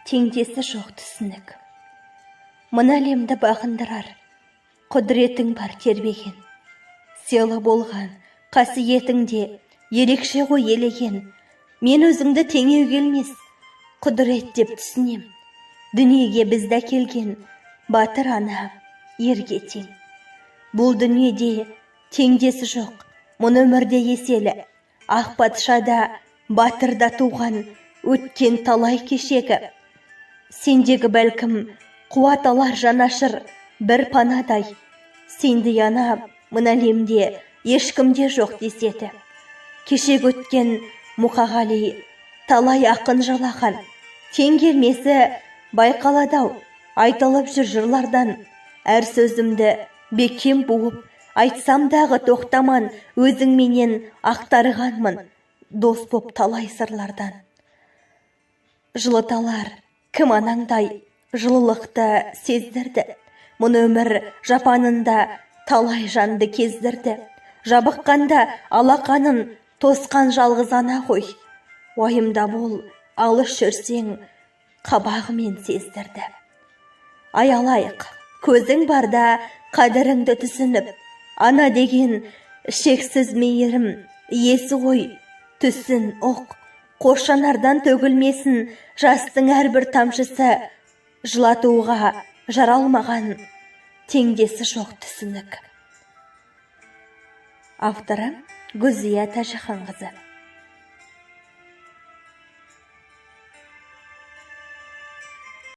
теңдесі жоқ түсінік. Мына әлемді бағындырар, құдіретің бар тербеген. Сыйлы болған қасиетіңде ерекше ғой елеген. Мен өзіңді теңеу келмес, құдірет деп түсінем. Дүниеге бізді келген батыр ана ерге тең. Бұл дүниеде теңдесі жоқ, мұны өмірде еселі. Ақ патшада батырда туған өткен талай кешегі. Сендегі бәлкім қуат алар жанашыр бір панадай. Сенді ана мына әлемде ешкімде жоқ деседі. Кешек өткен Мұқағали талай ақын жалаған. Тең келмесі байқаладау, айтылып жүр жырлардан. Әр сөзімді бекем буып, айтсам дағы тоқтаман, өзіңменен ақтарғанмын, дос боп талай сырлардан. Жылыталар кім анаңдай жылылықты сездірді. Мұны өмір жапанында талай жанды кездірді. Жабыққанда алақанын тосқан жалғыз ана ғой. Уайымда бол, алыс жүрсең, қабағымен сездірді. Аялайық, көзің барда қадіріңді түсініп, ана деген шексіз мейірім иесі ғой. Түсін оқ, қошанардан төгілмесін жастың әрбір тамшысы. Жылатуға жаралмаған теңдесі жоқ түсінік. Авторы Гүзия Тәжіханқызы.